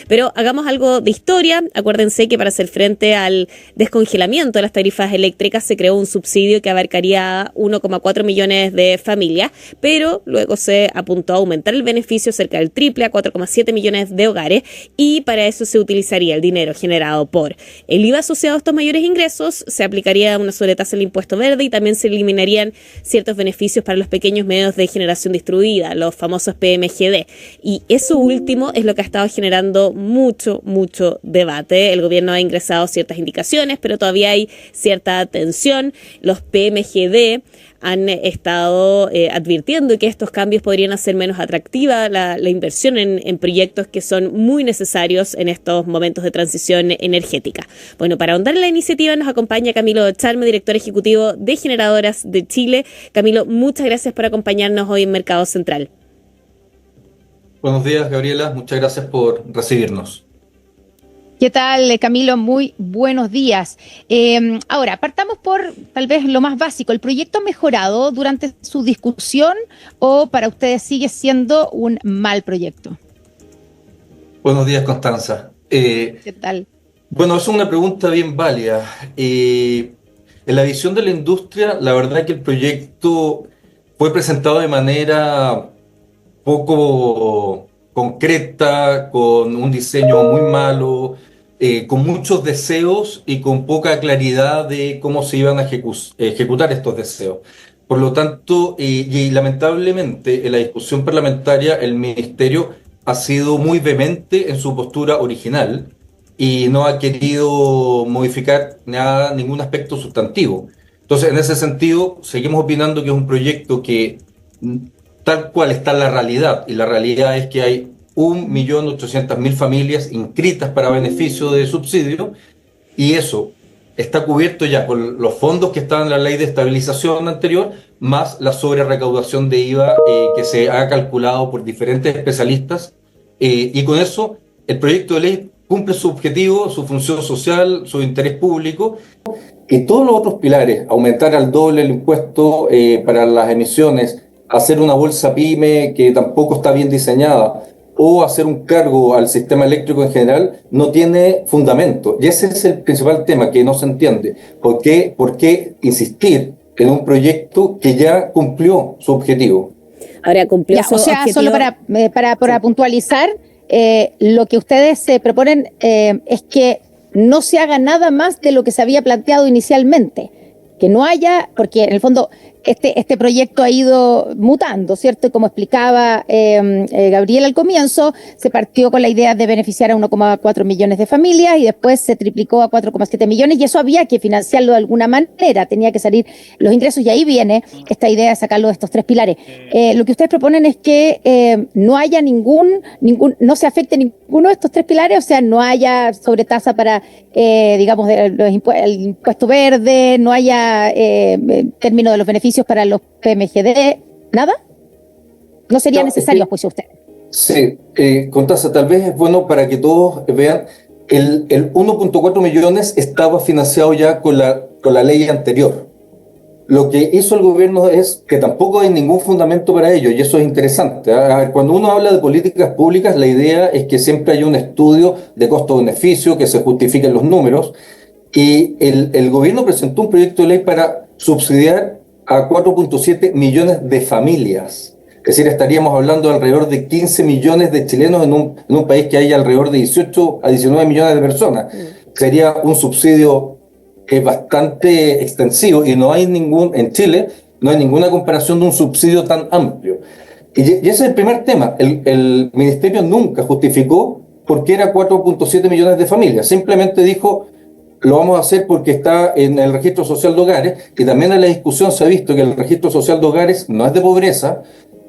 Pero hagamos algo de historia. Acuérdense que para hacer frente al descongelamiento de las tarifas eléctricas se creó un subsidio que abarcaría a 1,4 millones de familias, pero luego se apuntó a aumentar el beneficio cerca del triple, a 4,7 millones de hogares, y para eso se utilizaría el dinero generado por el IVA asociado a estos mayores ingresos, se aplicaría una sobretasa del impuesto verde y también se eliminarían ciertos beneficios para los pequeños medios de generación distribuida, los famosos PMGD. Y eso último es lo que ha estado generando mucho debate. El gobierno ha ingresado ciertas indicaciones, pero todavía hay cierta tensión. Los PMGD han estado advirtiendo que estos cambios podrían hacer menos atractiva la inversión en proyectos que son muy necesarios en estos momentos de transición energética. Bueno, para ahondar en la iniciativa nos acompaña Camilo Charme, director ejecutivo de Generadoras de Chile. Camilo, muchas gracias por acompañarnos hoy en Mercado Central. Buenos días, Gabriela. Muchas gracias por recibirnos. ¿Qué tal, Camilo? Muy buenos días. Ahora, partamos por tal vez lo más básico. ¿El proyecto ha mejorado durante su discusión o para ustedes sigue siendo un mal proyecto? Buenos días, Constanza. ¿Qué tal? Bueno, es una pregunta bien válida. En la visión de la industria, la verdad que el proyecto fue presentado de manera poco concreta, con un diseño muy malo, con muchos deseos y con poca claridad de cómo se iban a ejecutar estos deseos. Por lo tanto, y lamentablemente en la discusión parlamentaria el Ministerio ha sido muy vehemente en su postura original y no ha querido modificar nada, ningún aspecto sustantivo. Entonces, en ese sentido, seguimos opinando que es un proyecto que tal cual está la realidad, y la realidad es que hay 1.800.000 familias inscritas para beneficio de subsidio, y eso está cubierto ya por los fondos que estaban en la ley de estabilización anterior, más la sobrerecaudación de IVA que se ha calculado por diferentes especialistas, y con eso el proyecto de ley cumple su objetivo, su función social, su interés público, y todos los otros pilares: aumentar al doble el impuesto para las emisiones, hacer una bolsa PYME que tampoco está bien diseñada, o hacer un cargo al sistema eléctrico en general, no tiene fundamento. Y ese es el principal tema que no se entiende. ¿Por qué insistir en un proyecto que ya cumplió su objetivo? Ahora cumplió su objetivo. Solo para puntualizar, lo que ustedes proponen es que no se haga nada más de lo que se había planteado inicialmente. Que no haya, porque en el fondo este proyecto ha ido mutando, ¿cierto? Como explicaba Gabriel al comienzo, se partió con la idea de beneficiar a 1,4 millones de familias y después se triplicó a 4,7 millones, y eso había que financiarlo de alguna manera, tenía que salir los ingresos, y ahí viene esta idea de sacarlo de estos tres pilares. Lo que ustedes proponen es que no haya no se afecte ninguno de estos tres pilares, o sea, no haya sobretasa para, digamos, el impuesto verde, no haya término de los beneficios para los PMGD, ¿nada? ¿No sería necesario, pues, usted? Sí, Constanza, tal vez es bueno para que todos vean, el 1,4 millones estaba financiado ya con la ley anterior. Lo que hizo el gobierno es que tampoco hay ningún fundamento para ello, y eso es interesante. Cuando uno habla de políticas públicas, la idea es que siempre hay un estudio de costo-beneficio, que se justifiquen los números, y el gobierno presentó un proyecto de ley para subsidiar a 4,7 millones de familias. Es decir, estaríamos hablando de alrededor de 15 millones de chilenos en un país que hay alrededor de 18 a 19 millones de personas. Sería un subsidio bastante extensivo, y no hay en Chile no hay ninguna comparación de un subsidio tan amplio. Y ese es el primer tema. El Ministerio nunca justificó por qué era 4,7 millones de familias. Simplemente dijo: lo vamos a hacer porque está en el registro social de hogares, y también en la discusión se ha visto que el registro social de hogares no es de pobreza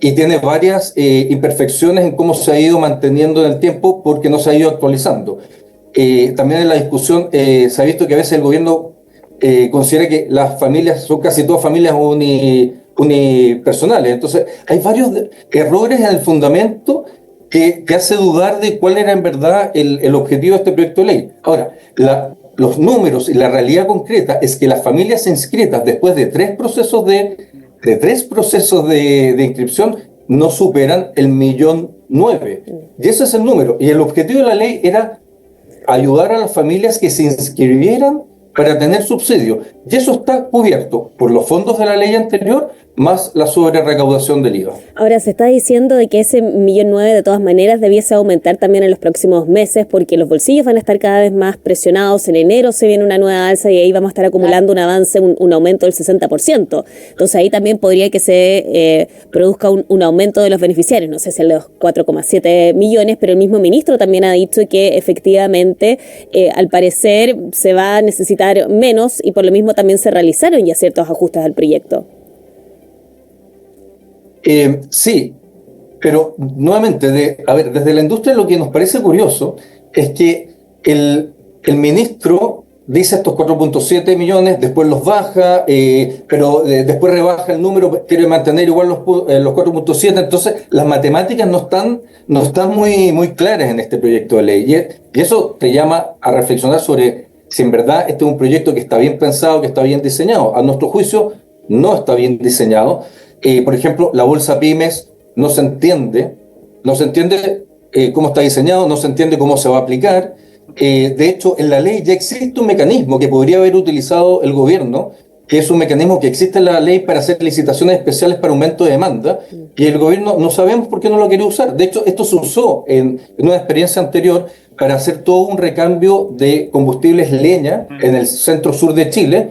y tiene varias imperfecciones en cómo se ha ido manteniendo en el tiempo, porque no se ha ido actualizando. También en la discusión se ha visto que a veces el gobierno considera que las familias son casi todas familias unipersonales. Entonces hay varios errores en el fundamento que hace dudar de cuál era en verdad el objetivo de este proyecto de ley. Ahora, los números y la realidad concreta es que las familias inscritas después de tres procesos de inscripción no superan el 1,500,000 9. Y ese es el número. Y el objetivo de la ley era ayudar a las familias que se inscribieran para tener subsidio. Y eso está cubierto por los fondos de la ley anterior, más la sobrerecaudación del IVA. Ahora, se está diciendo de que ese 1,9 millón de todas maneras debiese aumentar también en los próximos meses, porque los bolsillos van a estar cada vez más presionados. En enero se viene una nueva alza y ahí vamos a estar acumulando un avance, un aumento del 60%. Entonces ahí también podría que se produzca un aumento de los beneficiarios, no sé si en los 4,7 millones, pero el mismo ministro también ha dicho que efectivamente al parecer se va a necesitar menos y por lo mismo también se realizaron ya ciertos ajustes al proyecto. Sí, pero nuevamente, desde la industria lo que nos parece curioso es que el ministro dice estos 4,7 millones, después los baja, pero después rebaja el número, quiere mantener igual los 4,7, entonces las matemáticas no están muy claras en este proyecto de ley, y eso te llama a reflexionar sobre si en verdad este es un proyecto que está bien pensado, que está bien diseñado. A nuestro juicio no está bien diseñado. Por ejemplo, la bolsa pymes no se entiende cómo está diseñado, no se entiende cómo se va a aplicar. De hecho, en la ley ya existe un mecanismo que podría haber utilizado el gobierno, que es un mecanismo que existe en la ley para hacer licitaciones especiales para aumento de demanda, y el gobierno no sabemos por qué no lo quiere usar. De hecho, esto se usó en una experiencia anterior para hacer todo un recambio de combustibles leña en el centro sur de Chile,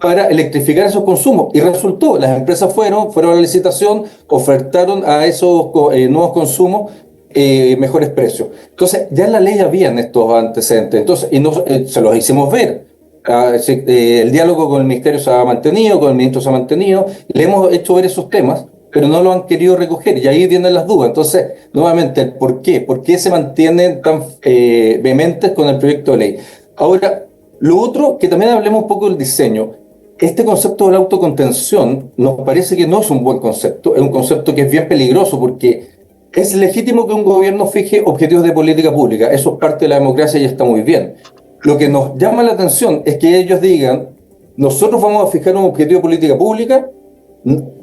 para electrificar esos consumos. Y resultó, las empresas fueron a la licitación, ofertaron a esos nuevos consumos mejores precios. Entonces, ya en la ley habían estos antecedentes. Entonces, se los hicimos ver. El diálogo con el ministerio se ha mantenido, con el ministro se ha mantenido, le hemos hecho ver esos temas, pero no lo han querido recoger, y ahí vienen las dudas. Entonces, nuevamente, ¿por qué? ¿Por qué se mantienen tan vehementes con el proyecto de ley? Ahora, lo otro, que también hablemos un poco del diseño. Este concepto de la autocontención nos parece que no es un buen concepto, es un concepto que es bien peligroso, porque es legítimo que un gobierno fije objetivos de política pública, eso es parte de la democracia y está muy bien. Lo que nos llama la atención es que ellos digan, nosotros vamos a fijar un objetivo de política pública,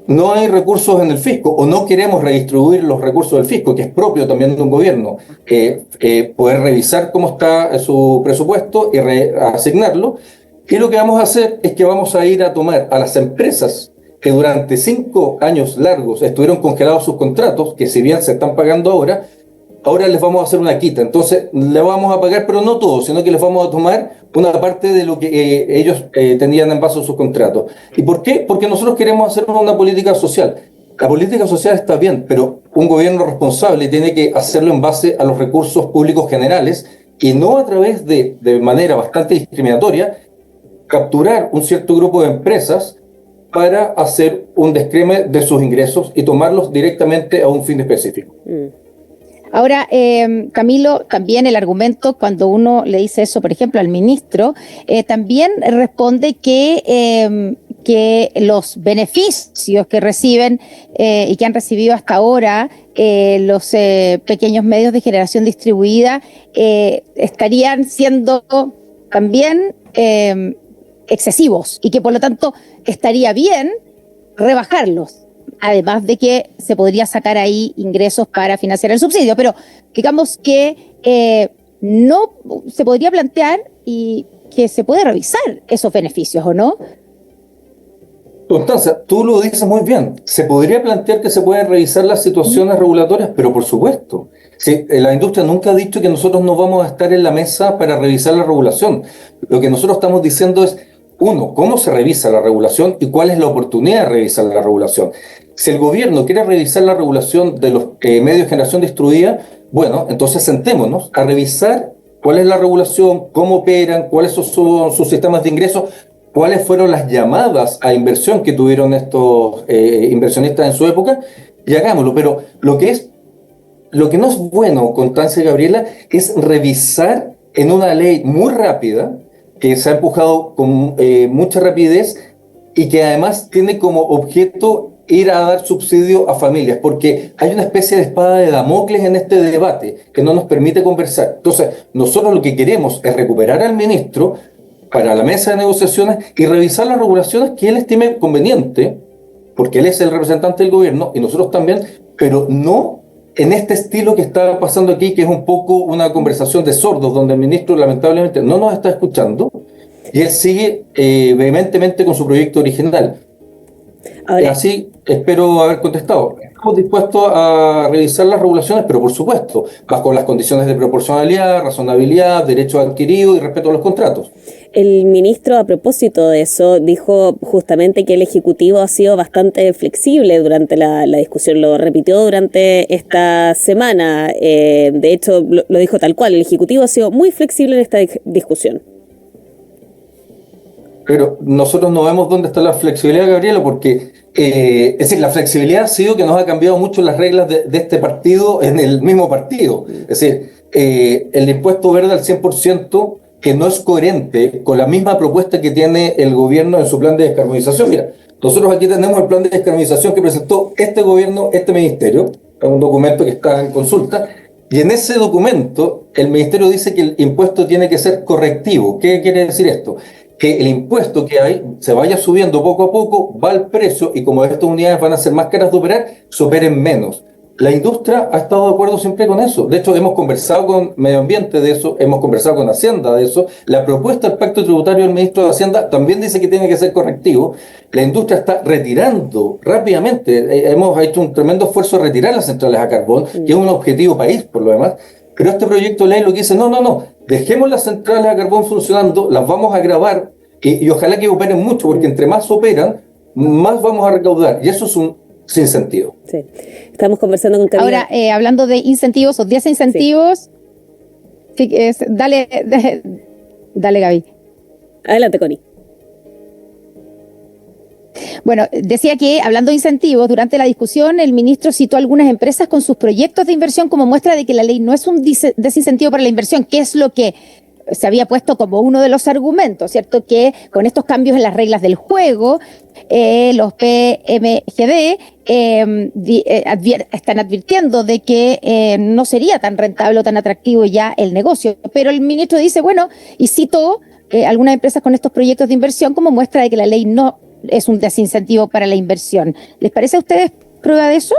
no hay recursos en el fisco, o no queremos redistribuir los recursos del fisco, que es propio también de un gobierno, poder revisar cómo está su presupuesto y asignarlo. Y lo que vamos a hacer es que vamos a ir a tomar a las empresas que durante 5 años largos estuvieron congelados sus contratos, que si bien se están pagando ahora les vamos a hacer una quita. Entonces, le vamos a pagar, pero no todo, sino que les vamos a tomar una parte de lo que ellos tenían en base a sus contratos. ¿Y por qué? Porque nosotros queremos hacer una política social. La política social está bien, pero un gobierno responsable tiene que hacerlo en base a los recursos públicos generales y no a través de manera bastante discriminatoria, capturar un cierto grupo de empresas para hacer un descreme de sus ingresos y tomarlos directamente a un fin específico. Ahora, Camilo, también el argumento, cuando uno le dice eso, por ejemplo, al ministro, también responde que los beneficios que reciben y que han recibido hasta ahora los pequeños medios de generación distribuida estarían siendo también excesivos y que por lo tanto estaría bien rebajarlos, además de que se podría sacar ahí ingresos para financiar el subsidio, pero digamos que no se podría plantear y que se puede revisar esos beneficios, ¿o no? Constanza, tú lo dices muy bien. Se podría plantear que se pueden revisar las situaciones regulatorias, pero por supuesto. Sí, la industria nunca ha dicho que nosotros no vamos a estar en la mesa para revisar la regulación. Lo que nosotros estamos diciendo es, uno, cómo se revisa la regulación y cuál es la oportunidad de revisar la regulación. Si el gobierno quiere revisar la regulación de los medios de generación distribuida, bueno, entonces sentémonos a revisar cuál es la regulación, cómo operan, cuáles son sus sistemas de ingresos, cuáles fueron las llamadas a inversión que tuvieron estos inversionistas en su época, y hagámoslo. Pero lo que no es bueno, Constanza y Gabriela, es revisar en una ley muy rápida, que se ha empujado con mucha rapidez y que además tiene como objeto ir a dar subsidio a familias, porque hay una especie de espada de Damocles en este debate que no nos permite conversar. Entonces, nosotros lo que queremos es recuperar al ministro para la mesa de negociaciones y revisar las regulaciones que él estime conveniente, porque él es el representante del gobierno y nosotros también, pero no en este estilo que está pasando aquí, que es un poco una conversación de sordos, donde el ministro lamentablemente no nos está escuchando, y él sigue vehementemente con su proyecto original. Ahora, así espero haber contestado. Estamos dispuestos a revisar las regulaciones, pero por supuesto, bajo las condiciones de proporcionalidad, razonabilidad, derechos adquiridos y respeto a los contratos. El ministro, a propósito de eso, dijo justamente que el Ejecutivo ha sido bastante flexible durante la discusión, lo repitió durante esta semana. De hecho, lo dijo tal cual, el Ejecutivo ha sido muy flexible en esta discusión. Pero nosotros no vemos dónde está la flexibilidad, Gabriela, porque es decir, la flexibilidad ha sido que nos ha cambiado mucho las reglas de este partido en el mismo partido. Es decir, el impuesto verde al 100%, que no es coherente con la misma propuesta que tiene el gobierno en su plan de descarbonización. Mira, nosotros aquí tenemos el plan de descarbonización que presentó este gobierno, este ministerio, es un documento que está en consulta, y en ese documento el ministerio dice que el impuesto tiene que ser correctivo. ¿Qué quiere decir esto? Que el impuesto que hay se vaya subiendo poco a poco, va al precio, y como estas unidades van a ser más caras de operar, se operen menos. La industria ha estado de acuerdo siempre con eso. De hecho, hemos conversado con Medio Ambiente de eso, hemos conversado con Hacienda de eso. La propuesta del pacto tributario del ministro de Hacienda también dice que tiene que ser correctivo. La industria está retirando rápidamente. Hemos hecho un tremendo esfuerzo de retirar las centrales a carbón, que es un objetivo país, por lo demás. Pero este proyecto de ley lo que dice, no, dejemos las centrales a carbón funcionando, las vamos a grabar y ojalá que operen mucho, porque entre más operan, más vamos a recaudar. Y eso es un sinsentido. Sí. Estamos conversando con Camila. Ahora, hablando de incentivos, o 10 incentivos, sí. Dale, Gaby. Adelante, Connie. Bueno, decía que, hablando de incentivos, durante la discusión el ministro citó algunas empresas con sus proyectos de inversión como muestra de que la ley no es un desincentivo para la inversión, que es lo que se había puesto como uno de los argumentos, ¿cierto? Que con estos cambios en las reglas del juego, los PMGD están advirtiendo de que no sería tan rentable o tan atractivo ya el negocio. Pero el ministro dice, bueno, y citó algunas empresas con estos proyectos de inversión como muestra de que la ley no es un desincentivo para la inversión. ¿Les parece a ustedes prueba de eso?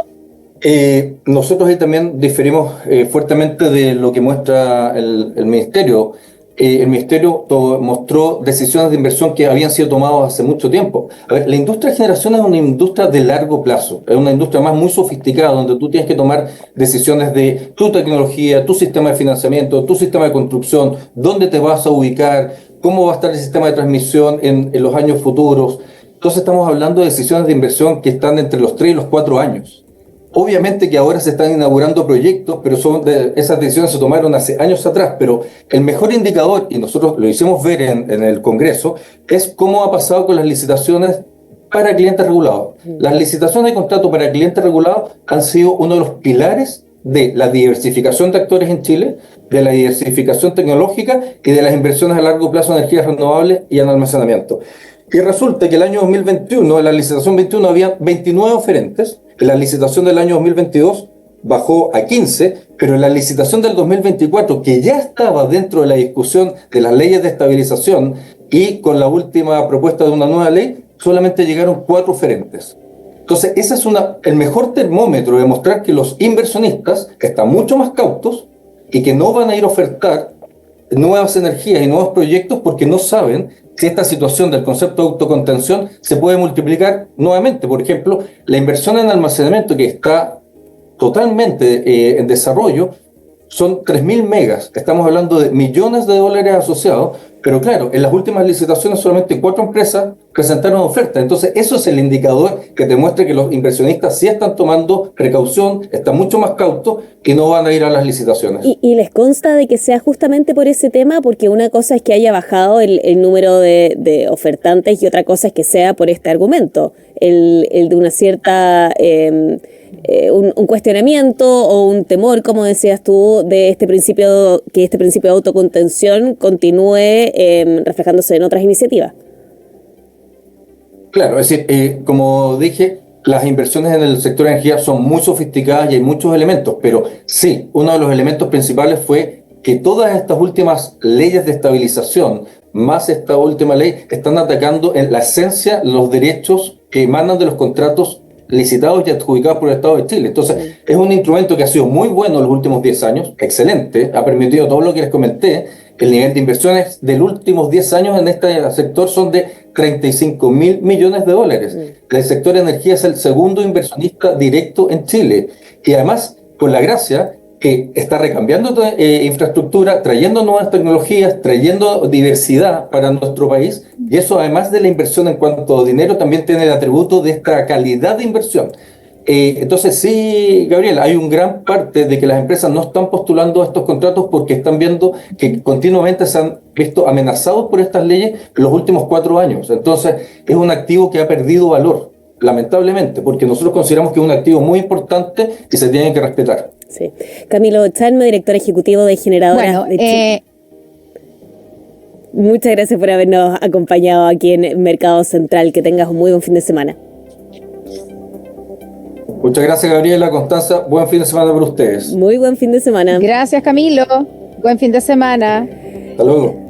Nosotros ahí también diferimos fuertemente de lo que muestra el ministerio. El ministerio mostró decisiones de inversión que habían sido tomadas hace mucho tiempo. A ver, la industria de generación es una industria de largo plazo, es una industria más muy sofisticada, donde tú tienes que tomar decisiones de tu tecnología, tu sistema de financiamiento, tu sistema de construcción, dónde te vas a ubicar, cómo va a estar el sistema de transmisión en los años futuros. Entonces estamos hablando de decisiones de inversión que están entre los 3 y los 4 años. Obviamente que ahora se están inaugurando proyectos, pero esas decisiones se tomaron hace años atrás, pero el mejor indicador, y nosotros lo hicimos ver en el Congreso, es cómo ha pasado con las licitaciones para clientes regulados. Las licitaciones de contrato para clientes regulados han sido uno de los pilares de la diversificación de actores en Chile, de la diversificación tecnológica y de las inversiones a largo plazo en energías renovables y en almacenamiento. Y resulta que el año 2021, en la licitación 21, había 29 oferentes. En la licitación del año 2022 bajó a 15, pero en la licitación del 2024, que ya estaba dentro de la discusión de las leyes de estabilización y con la última propuesta de una nueva ley, solamente llegaron 4 oferentes. Entonces, ese es el mejor termómetro de mostrar que los inversionistas están mucho más cautos y que no van a ir a ofertar nuevas energías y nuevos proyectos porque no saben si esta situación del concepto de autocontención se puede multiplicar nuevamente. Por ejemplo, la inversión en almacenamiento, que está totalmente en desarrollo, son 3.000 megas. Estamos hablando de millones de dólares asociados, pero claro, en las últimas licitaciones solamente 4 empresas presentaron ofertas. Entonces, eso es el indicador que te muestra que los inversionistas sí están tomando precaución, están mucho más cautos y no van a ir a las licitaciones. ¿Y les consta de que sea justamente por ese tema? Porque una cosa es que haya bajado el número de ofertantes y otra cosa es que sea por este argumento, el de una cierta... un cuestionamiento o un temor, como decías tú, de este principio, que este principio de autocontención continúe reflejándose en otras iniciativas. Claro, es decir, como dije, las inversiones en el sector de energía son muy sofisticadas y hay muchos elementos, pero sí, uno de los elementos principales fue que todas estas últimas leyes de estabilización, más esta última ley, están atacando en la esencia los derechos que emanan de los contratos licitados y adjudicados por el Estado de Chile. Entonces, es un instrumento que ha sido muy bueno en los últimos 10 años, excelente, ha permitido todo lo que les comenté. El nivel de inversiones de los últimos 10 años en este sector son de 35.000 millones de dólares. El sector de energía es el segundo inversionista directo en Chile. Y además, con la gracia que está recambiando infraestructura, trayendo nuevas tecnologías, trayendo diversidad para nuestro país, y eso además de la inversión en cuanto a dinero, también tiene el atributo de esta calidad de inversión. Entonces sí, Gabriel, hay un gran parte de que las empresas no están postulando estos contratos porque están viendo que continuamente se han visto amenazados por estas leyes en los últimos 4 años. Entonces es un activo que ha perdido valor, lamentablemente, porque nosotros consideramos que es un activo muy importante y se tiene que respetar. Sí. Camilo Chalma, director ejecutivo de Generadoras de Chile. Muchas gracias por habernos acompañado aquí en Mercado Central. Que tengas un muy buen fin de semana. Muchas gracias, Gabriela, Constanza. Buen fin de semana para ustedes. Muy buen fin de semana. Gracias, Camilo. Buen fin de semana. Hasta luego.